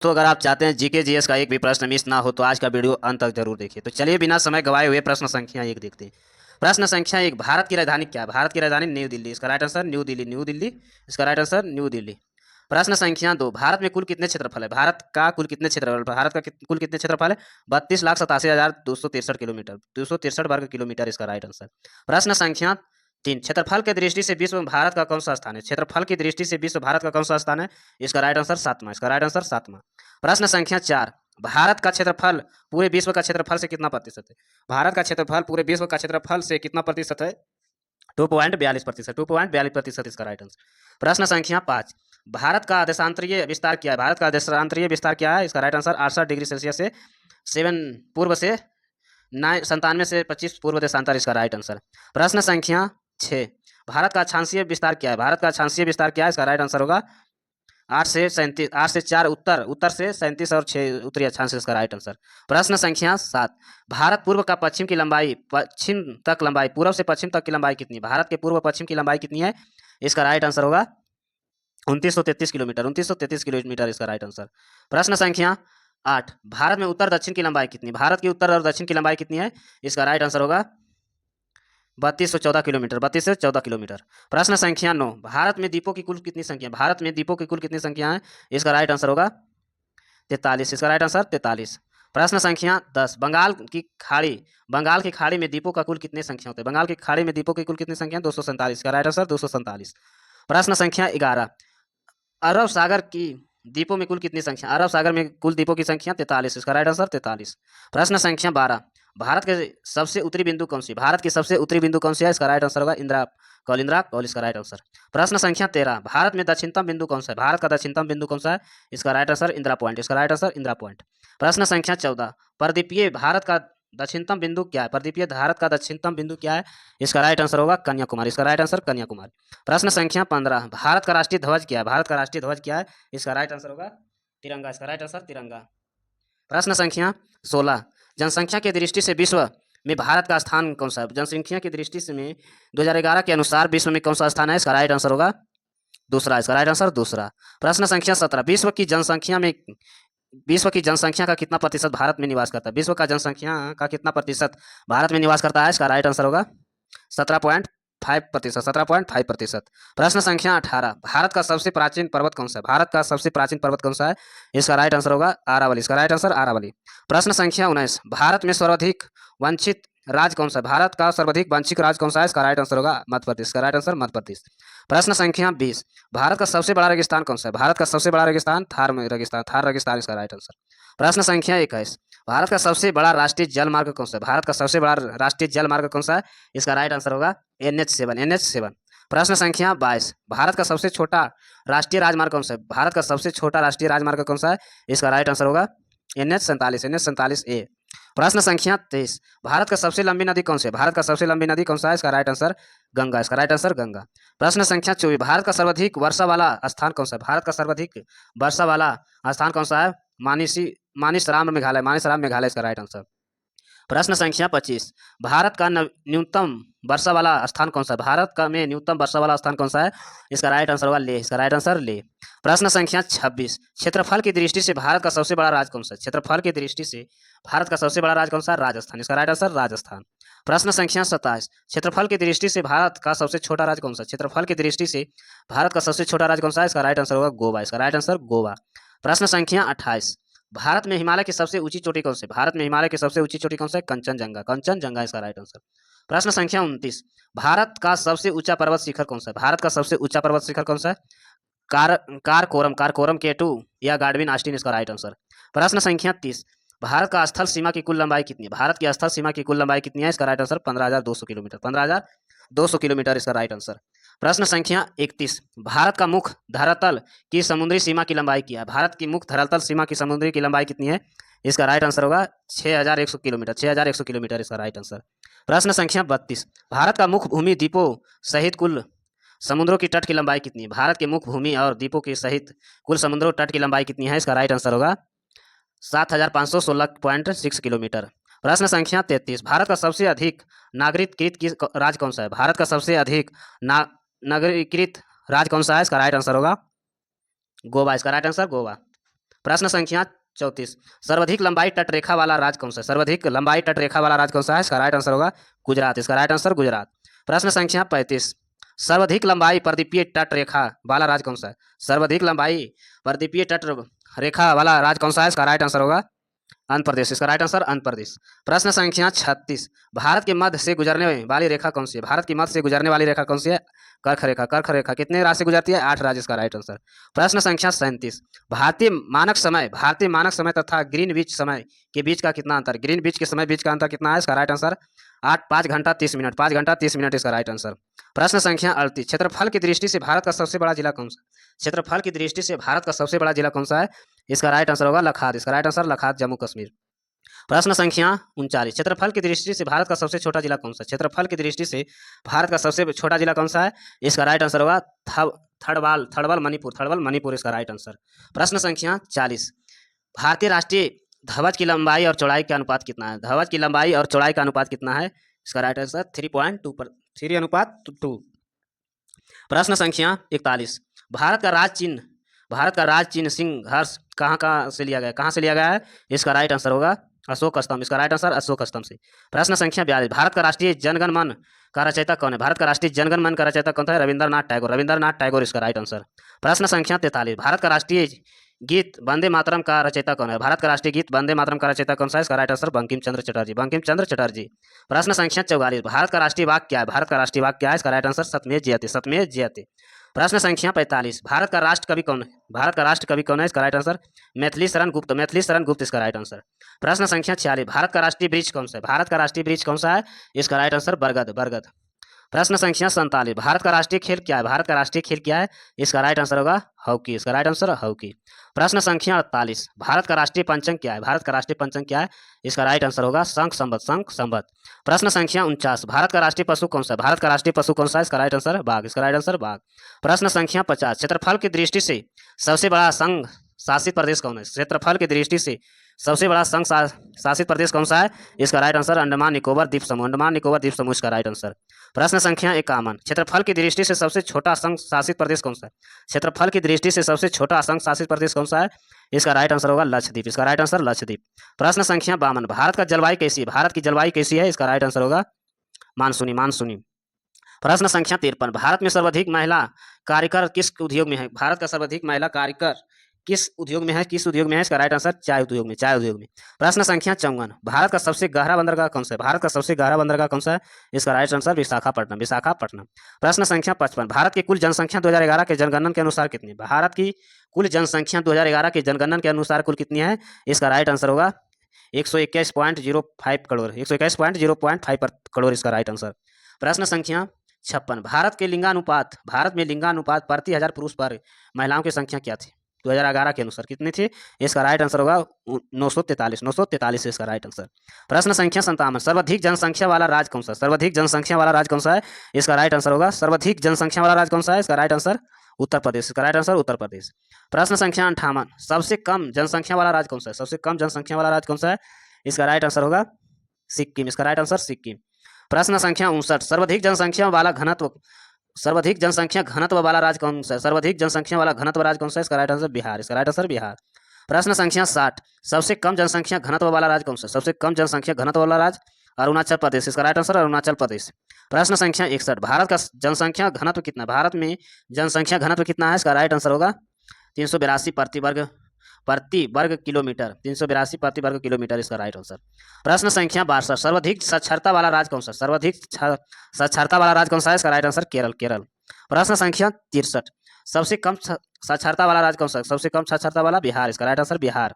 तो अगर आप चाहते हैं जीके जीएस का एक भी प्रश्न मिस ना हो तो आज का वीडियो अंत तक जरूर देखिए। तो चलिए बिना समय गवाए हुए प्रश्न संख्या एक देखते हैं। प्रश्न संख्या एक, भारत की राजधानी क्या है? भारत की राजधानी न्यू दिल्ली। इसका right answer new Delhi, new Delhi. इसका राइट आंसर न्यू दिल्ली। प्रश्न संख्या दो, भारत में कुल कितने क्षेत्रफल है? भारत का कुल कितने क्षेत्रफल, भारत का कुल कितने क्षेत्रफल है? 32,87,263 किलोमीटर, 263 वर्ग किलोमीटर इसका राइट आंसर। प्रश्न संख्या तीन, क्षेत्रफल की दृष्टि से विश्व में भारत का कौन सा स्थान है? क्षेत्रफल की दृष्टि से विश्व भारत का कौन सा स्थान है? इसका राइट आंसर सातवां। इसका राइट आंसर सातवां। प्रश्न संख्या चार, भारत का क्षेत्रफल पूरे विश्व का क्षेत्रफल से कितना प्रतिशत है? भारत का क्षेत्रफल पूरे विश्व का क्षेत्रफल से कितना प्रतिशत है? 2.42%, 2.42% इसका राइट आंसर। प्रश्न संख्या पाँच, भारत का देशांतरीय विस्तार क्या है? भारत का देशांतरीय विस्तार क्या है? इसका राइट आंसर 68 डिग्री सेल्सियस से 7 पूर्व से 97 से 25 पूर्व देशांतर इसका राइट आंसर। प्रश्न संख्या छः, भारत का अक्षांशीय विस्तार क्या है? भारत का अक्षांशीय विस्तार क्या है? इसका राइट आंसर होगा 8 से 37, 8 से 4 उत्तर, उत्तर से 37 और 6 उत्तरी अक्षांश इसका राइट आंसर। प्रश्न संख्या सात, भारत पूर्व का पश्चिम की लंबाई, पश्चिम तक लंबाई, पूर्व से पश्चिम तक की लंबाई कितनी है? भारत के पूर्व पश्चिम की लंबाई कितनी है? इसका राइट आंसर होगा 2933 किलोमीटर, 2933 किलोमीटर इसका राइट आंसर। प्रश्न संख्या आठ, भारत में उत्तर दक्षिण की लंबाई कितनी? भारत की उत्तर और दक्षिण की लंबाई कितनी है? इसका राइट आंसर होगा 3214 किलोमीटर, 3214 किलोमीटर। प्रश्न संख्या नौ, भारत में द्वीपों की कुल कितनी संख्या? भारत में द्वीपों की कुल कितनी संख्या है? इसका राइट आंसर होगा 43। इसका राइट आंसर 43। प्रश्न संख्या 10, बंगाल की खाड़ी में द्वीपों का कुल कितनी संख्या होते हैं? बंगाल की खाड़ी में द्वीपों की कुल कितनी संख्या? 247। इसका राइट आंसर 247। प्रश्न संख्या 11, अरब सागर की द्वीपों में कुल कितनी संख्या? अरब सागर में कुल द्वीपों की संख्या 43। इसका राइट आंसर 43। प्रश्न संख्या 12, भारत के सबसे उत्तरी बिंदु कौन सी? भारत की सबसे उत्तरी बिंदु कौन सी है? इसका राइट आंसर होगा इंदिरा कौल, इसका राइट आंसर। प्रश्न संख्या 13, भारत में दक्षिणतम बिंदु कौन सा है? भारत का दक्षिणतम बिंदु कौन सा है? इसका राइट आंसर इंदिरा पॉइंट। इसका राइट आंसर इंदिरा पॉइंट। प्रश्न संख्या 14, प्रदीपीय भारत का दक्षिणतम बिंदु क्या है? प्रदीपीय भारत का दक्षिणतम बिंदु क्या है? इसका राइट आंसर होगा कन्याकुमारी। इसका राइट आंसर कन्याकुमारी। प्रश्न संख्या 15, भारत का राष्ट्रीय ध्वज क्या है? भारत का राष्ट्रीय ध्वज क्या है? इसका राइट आंसर होगा तिरंगा। इसका राइट आंसर तिरंगा। प्रश्न संख्या 16, जनसंख्या की दृष्टि से विश्व में भारत का स्थान कौन सा है? जनसंख्या की दृष्टि से में 2011 के अनुसार विश्व में कौन सा स्थान है? इसका राइट आंसर होगा दूसरा। इसका राइट आंसर दूसरा। प्रश्न संख्या 17, विश्व की जनसंख्या का कितना प्रतिशत भारत में निवास करता है? विश्व का जनसंख्या का कितना प्रतिशत भारत में निवास करता है? इसका राइट आंसर होगा 17.5%, 17.5%। प्रश्न संख्या 18, भारत का सबसे प्राचीन पर्वत कौन सा है? भारत का सबसे प्राचीन पर्वत कौन सा है? इसका राइट आंसर होगा आरावली। इसका राइट आंसर आरावली। प्रश्न संख्या 19, भारत में सर्वाधिक वंचित राज्य कौन सा है? भारत का सर्वाधिक वंचित राज्य कौन सा है? इसका राइट आंसर होगा मध्य प्रदेश। इसका राइट आंसर मध्य प्रदेश। प्रश्न संख्या 20, भारत का सबसे बड़ा रेगिस्तान कौन सा है? भारत का सबसे बड़ा रेगिस्तान थार रेगिस्तान, थार रेगिस्तान इसका राइट आंसर। प्रश्न संख्या 21, भारत का सबसे बड़ा राष्ट्रीय जल मार्ग कौन सा है? भारत का सबसे बड़ा राष्ट्रीय जल मार्ग कौन सा है? इसका राइट आंसर होगा NH7, NH7। प्रश्न संख्या 22, भारत का सबसे छोटा राष्ट्रीय राजमार्ग कौन सा है? भारत का सबसे छोटा राष्ट्रीय राजमार्ग कौन सा है? इसका राइट आंसर होगा NH47, NH47A। प्रश्न संख्या 23, भारत का सबसे लंबी नदी कौन सी है? भारत का सबसे लंबी नदी कौन सा है? इसका राइट आंसर गंगा। इसका राइट आंसर गंगा। प्रश्न संख्या 24, भारत का सर्वाधिक वर्षा वाला स्थान कौन सा है? भारत का सर्वाधिक वर्षा वाला स्थान कौन सा है? मानिसराम मेघालय, मानिसराम मेघालय इसका राइट आंसर। प्रश्न संख्या 25, भारत का न्यूनतम वर्षा वाला स्थान कौन सा है? भारत का में न्यूनतम वर्षा वाला स्थान कौन सा है? इसका राइट आंसर होगा लेह। इसका राइट आंसर लेह। प्रश्न संख्या 26, क्षेत्रफल की दृष्टि से भारत का सबसे बड़ा राज्य कौन सा है? क्षेत्रफल की दृष्टि से भारत का सबसे बड़ा राज्य कौन सा है? राजस्थान। इसका राइट आंसर राजस्थान। प्रश्न संख्या 27, क्षेत्रफल की दृष्टि से भारत का सबसे छोटा राज्य कौन सा है? क्षेत्रफल की दृष्टि से भारत का सबसे छोटा राज्य कौन सा है? इसका राइट आंसर होगा गोवा। इसका राइट आंसर गोवा। प्रश्न संख्या 28, भारत में हिमालय की सबसे ऊंची चोटी कौन सी है? भारत में हिमालय की सबसे ऊंची चोटी कौन सा है? कंचनजंगा, कंचनजंगा इसका राइट आंसर। प्रश्न संख्या 29, भारत का सबसे ऊंचा पर्वत शिखर कौन सा है? भारत का सबसे ऊंचा पर्वत शिखर कौन सा है? कारकोरम, कारकोरम K2 या गार्डविन आस्टीन इसका राइट आंसर। प्रश्न संख्या 30, भारत का स्थल सीमा की कुल लंबाई कितनी है? भारत की स्थल सीमा की कुल लंबाई कितनी है? इसका राइट आंसर 15,200 किलोमीटर, 15,200 किलोमीटर इसका राइट आंसर। प्रश्न संख्या 31, भारत का मुख्य धरातल की समुद्री सीमा की लंबाई क्या है? भारत की मुख्य धरातल सीमा की समुद्री की लंबाई कितनी है? इसका राइट आंसर होगा 6,100 किलोमीटर, 6,100 किलोमीटर इसका राइट आंसर। प्रश्न संख्या 32, भारत का मुख्य भूमि द्वीपों सहित कुल समुद्रों की तट की लंबाई कितनी है? भारत के मुख्य भूमि और द्वीपों के सहित कुल समुद्रों तट की लंबाई कितनी है? इसका राइट आंसर होगा 7,516.6 किलोमीटर। प्रश्न संख्या 33, भारत का सबसे अधिक नागरिकृत राज्य कौन सा है? भारत का सबसे अधिक नागरिकृत राज्य कौन सा है? इसका राइट आंसर होगा गोवा। इसका राइट आंसर गोवा। प्रश्न संख्या 34, सर्वाधिक लंबाई तटरेखा वाला राज्य कौन सा है? सर्वाधिक लंबाई तटरेखा वाला राज्य कौन सा है? इसका राइट आंसर होगा गुजरात। इसका राइट आंसर गुजरात। प्रश्न संख्या 35, सर्वाधिक लंबाई प्रदीपीय तटरेखा वाला राज्य कौन सा है? सर्वाधिक लंबाई प्रदीपीय तट रेखा वाला राज्य कौन सा है? इसका राइट आंसर होगा आंध्र प्रदेश। इसका राइट आंसर आंध्र प्रदेश। प्रश्न संख्या 36, भारत के मध्य से गुजरने वाली रेखा कौन सी है? भारत की मध्य से गुजरने वाली रेखा कौन सी है? कर्क रेखा। कर्क रेखा कितने राज्य से गुजरती है? 8 राज्य। इसका राइट आंसर। प्रश्न संख्या 37, भारतीय मानक समय तथा ग्रीनविच समय के बीच का कितना अंतर? ग्रीनविच के समय बीच का अंतर कितना है? इसका राइट आंसर 5 घंटा 30 मिनट। 5 घंटा 30 मिनट इसका राइट आंसर। प्रश्न संख्या 38, क्षेत्रफल की दृष्टि से भारत का सबसे बड़ा जिला कौन सा? क्षेत्रफल की दृष्टि से भारत का सबसे बड़ा जिला कौन सा है? इसका राइट आंसर होगा लखात। इसका राइट आंसर लखात, जम्मू कश्मीर। प्रश्न संख्या 39, क्षेत्रफल की दृष्टि से भारत का सबसे छोटा जिला कौन सा है? क्षेत्रफल की दृष्टि से भारत का सबसे छोटा जिला कौन सा है? इसका राइट आंसर होगा थर्बल मणिपुर इसका राइट आंसर। प्रश्न संख्या 40, भारतीय राष्ट्रीय ध्वज की लंबाई और चौड़ाई का अनुपात कितना है? ध्वज की लंबाई और चौड़ाई का अनुपात कितना है? इसका राइट आंसर 3:2। प्रश्न संख्या 41, भारत का राज चिन्ह सिंह हर्ष कहाँ से लिया गया? कहाँ से लिया गया है? इसका राइट आंसर होगा अशोक स्तंभ। इसका राइट आंसर अशोक स्तंभ से। प्रश्न संख्या 42, भारत का राष्ट्रीय जनगण मन का रचयिता कौन है? भारत का राष्ट्रीय जनगण मन का रचयिता कौन है? रविंद्रनाथ टैगोर। रविंद्रनाथ टैगोर इसका राइट आंसर। प्रश्न संख्या 43, भारत का राष्ट्रीय गीत वंदे मातरम का रचयिता कौन है? भारत का राष्ट्रीय गीत वंदे मातरम का रचयिता कौन सा है? इसका राइट आंसर बंकिम चंद्र चटर्जी। बंकिम चंद्र चटर्जी। प्रश्न संख्या 44, भारत का राष्ट्रीय वाक्य क्या है? भारत का राष्ट्रीय वाक्य क्या है? इसका राइट आंसर सत्यमेव जयते। सत्यमेव जयते। प्रश्न संख्या 45, भारत का राष्ट्र कवि कौन है? भारत का राष्ट्र कवि कौन है? इसका राइट आंसर मैथिली शरण गुप्त। मैथिली शरण गुप्त इसका राइट आंसर। प्रश्न संख्या 46, भारत का राष्ट्रीय वृक्ष कौन सा है? भारत का राष्ट्रीय वृक्ष कौन सा है? इसका राइट आंसर बरगद। बरगद। प्रश्न संख्या 47, भारत का राष्ट्रीय खेल क्या है? भारत का राष्ट्रीय खेल क्या है? इसका राइट आंसर होगा हॉकी। इसका राइट आंसर हॉकी। प्रश्न संख्या 48, भारत का राष्ट्रीय पंचांग क्या है? भारत का राष्ट्रीय पंचांग क्या है? इसका राइट आंसर होगा शंख संवत। शंख संवत। प्रश्न संख्या 49, भारत का राष्ट्रीय पशु कौन सा है? भारत का राष्ट्रीय पशु कौन सा है? इसका राइट आंसर बाघ। इसका राइट आंसर बाघ। प्रश्न संख्या 50, क्षेत्रफल की दृष्टि से सबसे बड़ा संघ शासित प्रदेश कौन है? क्षेत्रफल की दृष्टि से सबसे बड़ा संघ शासित प्रदेश कौन सा है? इसका राइट आंसर अंडमान निकोबार द्वीप समूह। अंडमान निकोबार द्वीप समूह इसका राइट आंसर। प्रश्न संख्या 51, क्षेत्रफल की दृष्टि से सबसे छोटा संघ शासित प्रदेश कौन सा है? क्षेत्रफल की दृष्टि से सबसे छोटा संघ शासित प्रदेश कौन सा है? इसका राइट आंसर होगा लक्षद्वीप। इसका राइट आंसर लक्षद्वीप। प्रश्न संख्या 52, भारत का जलवायु कैसी है? भारत की जलवायु कैसी है? इसका राइट आंसर होगा मानसूनी। मानसूनी। प्रश्न संख्या 53, भारत में सर्वाधिक महिला कार्यकर किस उद्योग में है? भारत का सर्वाधिक महिला कार्यकर किस उद्योग में है? किस उद्योग में है? इसका राइट आंसर चाय उद्योग में। चाय उद्योग में। प्रश्न संख्या 54, भारत का सबसे गहरा बंदरगाह कौन सा है? भारत का सबसे गहरा बंदरगाह कौन सा है? इसका राइट आंसर विशाखापट्टनम। विशाखापट्टनम। प्रश्न संख्या 55, भारत की कुल जनसंख्या 2011 के जनगणना के अनुसार कितनी? भारत की कुल जनसंख्या 2011 के जनगणना के अनुसार कुल कितनी है? इसका राइट आंसर होगा 121.05 करोड़। 121.05 करोड़ इसका राइट आंसर। प्रश्न संख्या 56, भारत में लिंगानुपात प्रति 1000 पुरुष पर महिलाओं की संख्या क्या थी? 2011 के अनुसार कितनी थी? इसका राइट आंसर होगा 943। 943 इसका राइट आंसर। प्रश्न संख्या 57, सर्वाधिक जनसंख्या वाला राज्य कौन सा? सर्वाधिक जनसंख्या वाला राज्य कौन सा है? इसका राइट आंसर होगा सर्वाधिक जनसंख्या वाला राज्य कौन सा है? इसका राइट आंसर उत्तर प्रदेश। इसका राइट आंसर उत्तर प्रदेश। प्रश्न संख्या 58, सबसे कम जनसंख्या वाला राज्य कौन सा है? सबसे कम जनसंख्या वाला राज्य कौन सा है? इसका राइट आंसर होगा सिक्किम। इसका राइट आंसर सिक्किम। प्रश्न संख्या 59, सर्वाधिक जनसंख्या वाला वाला राज्य कौन सा है? सर्वाधिक जनसंख्या वाला घनत्व राज्य कौन सा है? इसका राइट आंसर बिहार। इसका राइट आंसर बिहार। प्रश्न संख्या 60, सबसे कम जनसंख्या घनत्व वाला राज्य कौन सा है? सबसे कम जनसंख्या घनत्व वाला राज्य अरुणाचल प्रदेश। इसका राइट आंसर अरुणाचल प्रदेश। प्रश्न संख्या 61, भारत का जनसंख्या घनत्व कितना? भारत में जनसंख्या घनत्व कितना है? इसका राइट आंसर होगा 382 प्रति वर्ग किलोमीटर। 382 प्रति वर्ग किलोमीटर इसका राइट आंसर। प्रश्न संख्या 62, सर्वाधिक साक्षरता वाला राज्य कौन सा? सर्वाधिक साक्षरता वाला राज्य कौन सा है? इसका राइट आंसर केरल। केरल। प्रश्न संख्या 63, सबसे कम साक्षरता वाला राज्य कौन सा? सबसे कम साक्षरता वाला बिहार। इसका राइट आंसर बिहार।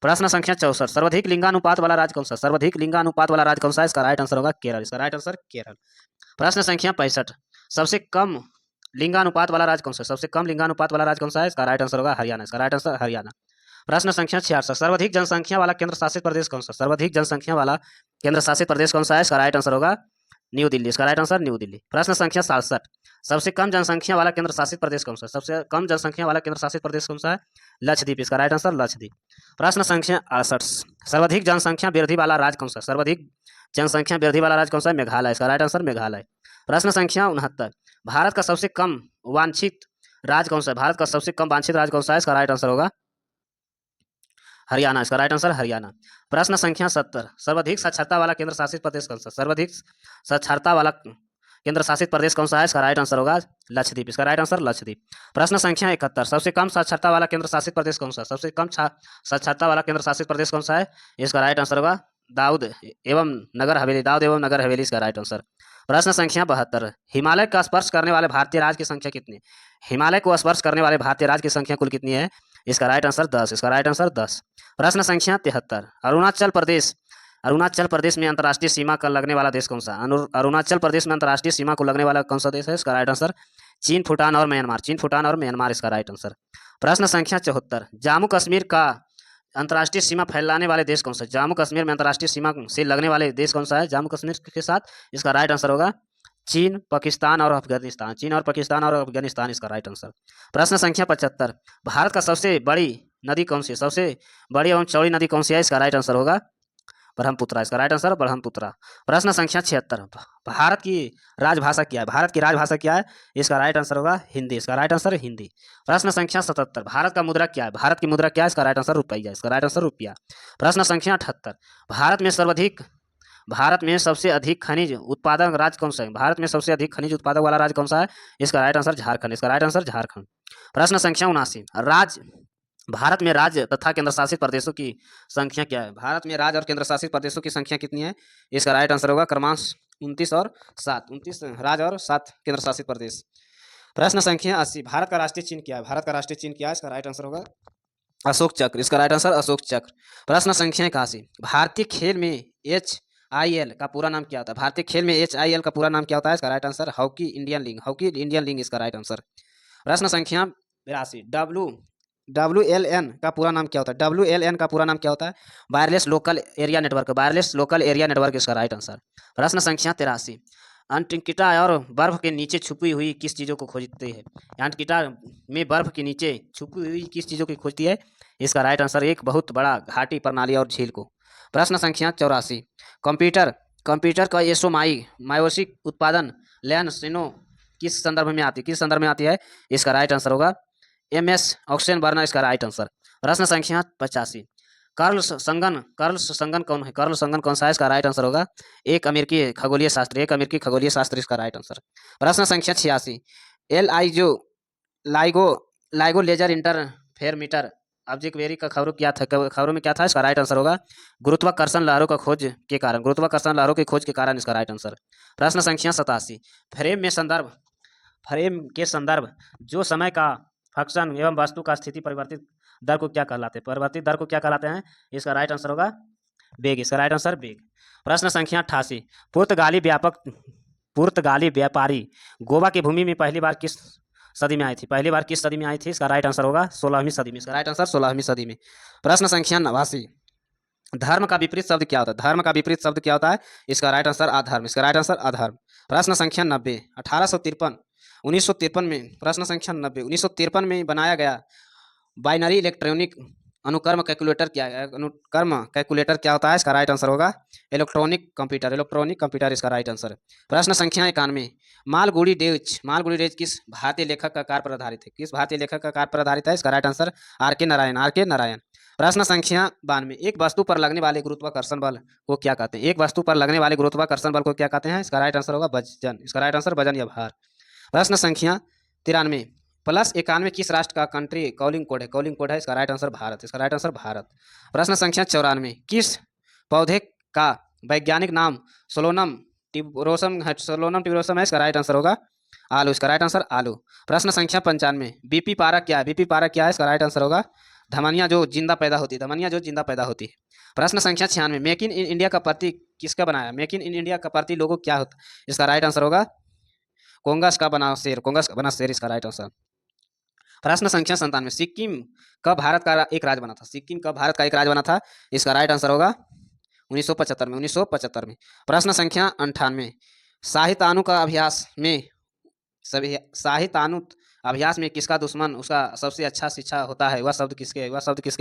प्रश्न संख्या 64, सर्वाधिक लिंगानुपात वाला राज्य कौन सा? सर्वाधिक लिंगानुपात वाला राज्य कौन सा है? इसका राइट आंसर होगा केरल। इसका राइट आंसर केरल। प्रश्न संख्या 65, सबसे कम लिंगानुपात वाला राज्य कौन सा? सबसे कम लिंगानुपात वाला राज्य कौन सा है? इसका राइट आंसर होगा हरियाणा। इसका राइट आंसर हरियाणा। प्रश्न संख्या 66, सर्वाधिक जनसंख्या वाला केंद्र शासित प्रदेश कौन सा? सर्वाधिक जनसंख्या वाला केंद्र शासित प्रदेश कौन सा है? इसका राइट आंसर होगा न्यू दिल्ली। इसका राइट आंसर न्यू दिल्ली। प्रश्न संख्या 67, सबसे कम जनसंख्या वाला केंद्र शासित प्रदेश कौन सा? सबसे कम जनसंख्या वाला केंद्र शासित प्रदेश कौन सा है? लक्षद्वीप। इसका राइट आंसर लक्षद्वीप। प्रश्न संख्या 68, सर्वाधिक जनसंख्या वृद्धि वाला राज्य कौन सा? सर्वाधिक जनसंख्या वृद्धि वाला राज्य कौन सा है? मेघालय। इसका राइट आंसर मेघालय। प्रश्न संख्या 69, भारत का सबसे कम वांछित राज्य कौन सा है? भारत का सबसे कम वांछित राज्य कौन सा है? इसका राइट आंसर होगा हरियाणा, इसका राइट आंसर हरियाणा। प्रश्न संख्या 70, सर्वाधिक साक्षरता वाला केंद्र शासित प्रदेश कौन सा? सर्वाधिक साक्षरता वाला केंद्र शासित प्रदेश कौन सा है? इसका राइट आंसर होगा लक्षद्वीप, इसका राइट आंसर लक्षद्वीप। प्रश्न संख्या 71, सबसे कम साक्षरता वाला केंद्र शासित प्रदेश कौन सा? सबसे कम साक्षरता वाला केंद्र शासित प्रदेश कौन सा है? इसका राइट आंसर होगा दाऊद एवं नगर हवेली, दाऊद एवं नगर हवेली इसका राइट आंसर। प्रश्न संख्या 72, हिमालय का स्पर्श करने वाले भारतीय राज्य की संख्या कितनी? हिमालय को स्पर्श करने वाले भारतीय राज्य की संख्या कुल कितनी है? इसका राइट आंसर 10, इसका राइट आंसर 10। प्रश्न संख्या 73, अरुणाचल प्रदेश में अंतर्राष्ट्रीय सीमा का लगने वाला देश कौन सा? अरुणाचल प्रदेश में अंतर्राष्ट्रीय सीमा को लगने वाला कौन सा देश है? इसका राइट आंसर चीन, भूटान और म्यांमार, चीन, भूटान और म्यांमार इसका राइट आंसर। प्रश्न संख्या 74, जम्मू कश्मीर का अंतर्राष्ट्रीय सीमा फैलाने वाले देश कौन सा? जम्मू कश्मीर में अंतर्राष्ट्रीय सीमा से लगने वाले देश कौन सा है जम्मू कश्मीर के साथ? इसका राइट आंसर होगा चीन, पाकिस्तान और अफगानिस्तान, चीन और पाकिस्तान और अफगानिस्तान इसका राइट आंसर। प्रश्न संख्या 75, भारत का सबसे बड़ी नदी कौन सी है? सबसे बड़ी एवं चौड़ी नदी कौन सी है? इसका राइट आंसर होगा ब्रह्मपुत्र, इसका राइट आंसर ब्रह्मपुत्र। प्रश्न संख्या 76, भारत की राजभाषा क्या है? भारत की राजभाषा क्या है? इसका राइट आंसर होगा हिंदी, इसका राइट आंसर हिंदी। प्रश्न संख्या 77, भारत का मुद्रा क्या है? भारत की मुद्रा क्या है? इसका राइट आंसर रुपया, इसका राइट आंसर रुपया। प्रश्न संख्या 78, भारत में सबसे अधिक खनिज उत्पादक राज्य कौन सा है? भारत में सबसे अधिक खनिज उत्पादक वाला राज्य कौन सा है? इसका राइट आंसर झारखंड, इसका राइट आंसर झारखंड। प्रश्न संख्या 79, भारत में राज्य तथा केंद्र शासित प्रदेशों की संख्या क्या है? भारत में राज्य और केंद्र शासित प्रदेशों की संख्या कितनी है? इसका राइट आंसर होगा क्रमांक 29 और 7, 29 राज्य और 7 केंद्र शासित प्रदेश। प्रश्न संख्या 80, भारत का राष्ट्रीय चिन्ह क्या है? भारत का राष्ट्रीय चिन्ह क्या है? इसका राइट आंसर होगा अशोक चक्र, इसका राइट आंसर अशोक चक्र। प्रश्न संख्या 81, भारतीय खेल में HIL का पूरा नाम क्या होता है? भारतीय खेल में HIL का पूरा नाम क्या होता है? इसका right answer hockey Indian league, hockey Indian league इसका राइट आंसर। प्रश्न संख्या 82, WLN का पूरा नाम क्या होता है? WLN का पूरा नाम क्या होता है? Wireless local area network, wireless local area network इसका राइट आंसर। प्रश्न संख्या 83, अंटार्कटिका और बर्फ के नीचे छुपी हुई किस चीज़ों को खोजती है? अंटार्कटिका में बर्फ के नीचे छुपी हुई किस चीज़ों की खोजती है? इसका राइट आंसर एक बहुत बड़ा घाटी प्रणाली और झील को। प्रश्न संख्या 84, कंप्यूटर का मायोसिक उत्पादन लैन सिनो किस संदर्भ में आती है? किस संदर्भ में आती है? इसका राइट आंसर होगा MS ऑक्सीजन बर्नर, इसका राइट आंसर। प्रश्न संख्या 85, कार्ल संगन कौन है? कार्ल संगन कौन सा है? इसका राइट आंसर होगा एक अमेरिकी खगोलीय शास्त्री इसका राइट आंसर। प्रश्न संख्या 86, लाइगो लेजर इंटरफेरोमीटर ऑब्जेक्टिव का खबरों में क्या था? इसका राइट आंसर होगा गुरुत्वाकर्षण लहरों की खोज के कारण इसका राइट आंसर। प्रश्न संख्या 87, फ्रेम के संदर्भ जो समय का फंक्शन एवं वस्तु का स्थिति परिवर्तित दर को क्या कहलाते हैं? परिवर्तित दर को क्या कहलाते हैं? इसका राइट आंसर होगा वेग, इसका राइट आंसर वेग। प्रश्न संख्या 88, पुर्तगाली व्यापारी गोवा की भूमि में पहली बार किस सदी में आई थी? पहली बार किस सदी में आई थी? इसका राइट आंसर होगा 16वीं सदी में, इसका राइट आंसर 16वीं सदी में। प्रश्न संख्या 89, धर्म का विपरीत शब्द क्या होता है? धर्म का विपरीत शब्द क्या होता है? इसका राइट आंसर अधर्म, इसका राइट आंसर अधर्म। प्रश्न संख्या 90, 1953 में, प्रश्न संख्या 90, 1953 में बनाया गया बाइनरी इलेक्ट्रॉनिक अनुक्रम कैलकुलेटर क्या है? अनुक्रम कैलकुलेटर क्या होता है? इसका राइट आंसर होगा इलेक्ट्रॉनिक कंप्यूटर इसका राइट आंसर। प्रश्न संख्या 91, मालगुडी डेज किस भारतीय लेखक का कार्य पर आधारित है? किस भारतीय लेखक का कार्य पर आधारित है? इसका राइट आंसर RK नारायण। प्रश्न संख्या 92, एक वस्तु पर लगने वाले गुरुत्वाकर्षण बल को क्या कहते हैं? एक वस्तु पर लगने वाले गुरुत्वाकर्षण बल को क्या कहते हैं? इसका राइट आंसर होगा वजन, इसका राइट आंसर वजन या भार। प्रश्न संख्या 93, +91 किस राष्ट्र का कंट्री कॉलिंग कोड है? इसका राइट आंसर भारत, इसका राइट आंसर भारत। प्रश्न संख्या 94, किस पौधे का वैज्ञानिक नाम सोलोनम टिबरोसम है? इसका राइट आंसर होगा आलू, इसका राइट आंसर आलू। प्रश्न संख्या 95, BP पारा क्या है? इसका राइट आंसर होगा धमनियाँ जो जिंदा पैदा होती है। प्रश्न संख्या 96, मेक इन इंडिया का प्रतीक किसका बनाया? मेक इन इंडिया का प्रतीक लोगो क्या होता है? इसका राइट आंसर होगा कांग्रेस का बना शेर इसका राइट आंसर। प्रश्न संख्या 97, सिक्किम कब भारत का एक राज्य बना था? इसका राइट आंसर होगा 1975 में। प्रश्न संख्या 98, साहित्यानु अभ्यास में किसका दुश्मन उसका सबसे अच्छा शिक्षा होता है? वह शब्द किसके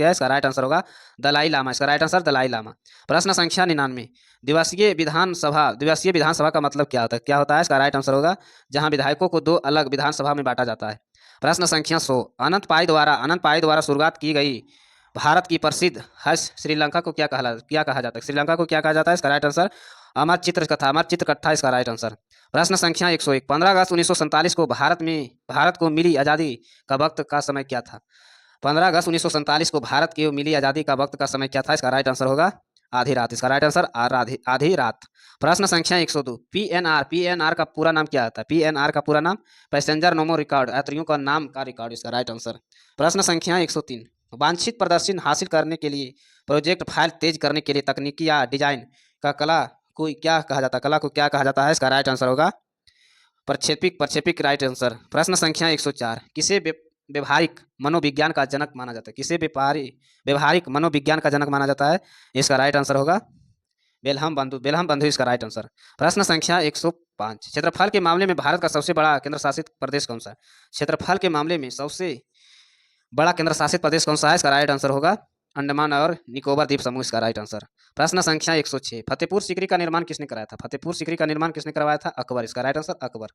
है? इसका राइट आंसर होगा दलाई लामा, इसका राइट आंसर दलाई लामा। प्रश्न संख्या 99, दिवसीय विधानसभा का मतलब क्या होता है? इसका राइट आंसर होगा जहां विधायकों को 2 अलग विधानसभा में बांटा जाता है। प्रश्न संख्या 100, अनंत पाई द्वारा शुरुआत की गई भारत की प्रसिद्ध हस्त श्रीलंका को क्या कहा जाता है? श्रीलंका को क्या कहा जाता है? इसका राइट आंसर अमर चित्र कथा इसका राइट आंसर। प्रश्न संख्या 101, 15 अगस्त 1947 को भारत को मिली आज़ादी का वक्त का समय क्या था? 15 अगस्त 1947 को भारत की मिली आज़ादी का वक्त का समय क्या था? इसका राइट आंसर होगा आधी रात। इसका राइट आंसर आधी रात। प्रश्न संख्या 102, पीएनआर का पूरा नाम क्या होता है? पीएनआर का पूरा नाम पैसेंजर नोमो रिकॉर्ड, यात्रियों का नाम का रिकॉर्ड। इसका राइट आंसर। प्रश्न संख्या 103, वांछित प्रदर्शन हासिल करने के लिए प्रोजेक्ट फाइल तेज करने के लिए तकनीकी या डिजाइन का कला को क्या कहा जाता है? इसका राइट आंसर होगा प्रक्षेपिक राइट आंसर। प्रश्न संख्या 104, किसे व्यवहारिक मनोविज्ञान का जनक माना जाता है? किसे व्यवहारिक मनोविज्ञान का जनक माना जाता है? इसका राइट आंसर होगा बेलहम बंधु इसका राइट आंसर। प्रश्न संख्या 105, क्षेत्रफल के मामले में भारत का सबसे बड़ा केंद्र शासित प्रदेश कौन सा है? क्षेत्रफल के मामले में सबसे बड़ा केंद्र शासित प्रदेश कौन सा है? इसका राइट आंसर होगा अंडमान और निकोबार द्वीप समूह। इसका राइट आंसर। प्रश्न संख्या 106, फतेहपुर सीकरी का निर्माण किसने कराया था? फतेहपुर सीकरी का निर्माण किसने करवाया था? अकबर। इसका राइट आंसर अकबर।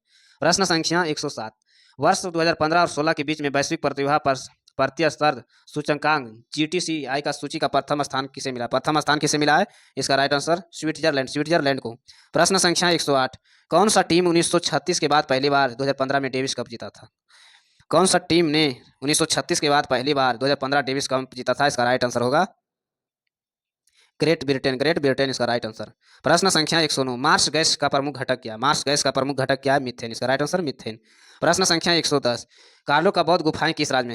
प्रश्न संख्या 107, वर्ष 2015 और 16 के बीच में वैश्विक प्रतिभा पर भारतीय स्तर सूचकांक GTCI का सूची का प्रथम स्थान किसे मिला है? इसका राइट आंसर स्विट्जरलैंड को। प्रश्न संख्या 108, कौन सा टीम 1936 के बाद पहली बार 2015 में डेविस कप जीता था? कौन सा टीम ने 1936 के बाद पहली बार 2015 डेविस कप जीता था? इसका राइट आंसर होगा ग्रेट ब्रिटेन इसका राइट आंसर। प्रश्न संख्या 109, मार्स गैस का प्रमुख घटक क्या है? मीथेन। इसका राइट आंसर मीथेन। प्रश्न संख्या 110, कार्लो का बौद्ध गुफाएं किस राज्य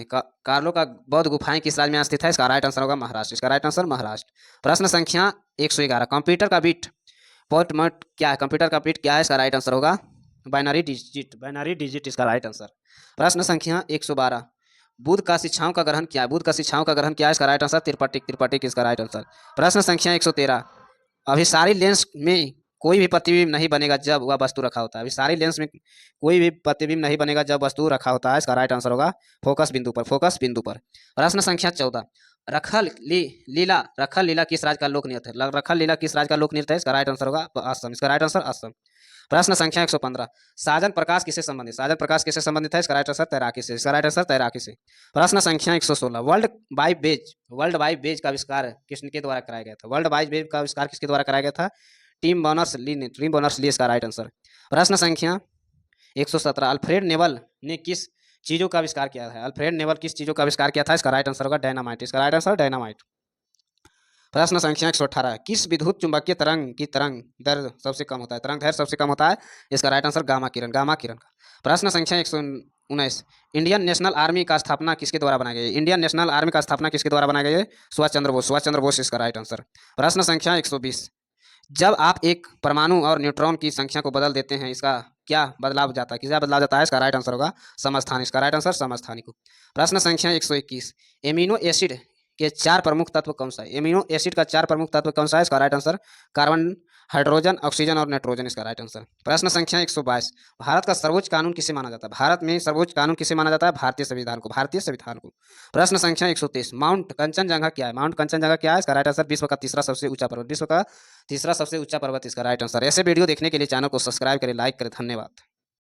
में स्थित है? इसका राइट आंसर होगा महाराष्ट्र। इसका राइट आंसर महाराष्ट्र। प्रश्न संख्या 111, कंप्यूटर का बिट क्या है? इसका राइट आंसर होगा बाइनरी डिजिट इसका राइट आंसर। प्रश्न संख्या 112, बुद्ध का शिक्षाओं का ग्रहण क्या है? इसका राइट आंसर त्रिपिटक इसका राइट आंसर। प्रश्न संख्या 113, अभिसारी लेंस में कोई भी प्रतिबिंब नहीं बनेगा जब वह वस्तु रखा होता है। अभिसारी लेंस में कोई भी प्रतिबिंब नहीं बनेगा जब वस्तु रखा होता है। इसका राइट आंसर होगा फोकस बिंदु पर। प्रश्न संख्या 14, रखल लीला किस राज्य का लोक नृत्य है? इसका राइट आंसर होगा असम। इसका राइट आंसर असम। प्रश्न संख्या 115, साजन प्रकाश किससे संबंधित है? इसका राइट आंसर तैराकी से। प्रश्न संख्या 116, वर्ल्ड वाइड वेज का आविष्कार किसके द्वारा कराया गया था? टीम बर्नर्स ली इसका राइट आंसर। प्रश्न संख्या 117, अल्फ्रेड नेवल ने किस चीजों का आविष्कार किया था? इसका राइट आंसर होगा डायनामाइट। इसका राइट आंसर डायनामाइट। प्रश्न संख्या 118, किस विद्युत चुंबकीय तरंग की तरंग दैर्घ्य सबसे कम होता है? इसका राइट आंसर गामा किरण। प्रश्न संख्या 119, इंडियन नेशनल आर्मी का स्थापना किसके द्वारा बनाई गई है? सुभाष चंद्र बोस इसका राइट आंसर। प्रश्न संख्या 120, जब आप एक परमाणु और न्यूट्रॉन की संख्या को बदल देते हैं इसका क्या बदलाव जाता है? इसका राइट आंसर होगा समस्थानिक। इसका राइट आंसर समस्थानिक। प्रश्न संख्या 121, एमिनो एसिड के 4 प्रमुख तत्व कौन सा है? इसका right answer carbon, hydrogen, oxygen और नाइट्रोजन। इसका राइट आंसर। प्रश्न संख्या 122, भारत का सर्वोच्च कानून किसे माना जाता है? भारतीय संविधान को। प्रश्न संख्या 123, माउंट कंचनजंगा क्या है? इसका राइट आंसर विश्व का तीसरा सबसे ऊंचा पर्वत। इसका राइट आंसर। ऐसे वीडियो देखने के लिए चैनल को सब्सक्राइब करें, लाइक करें। धन्यवाद।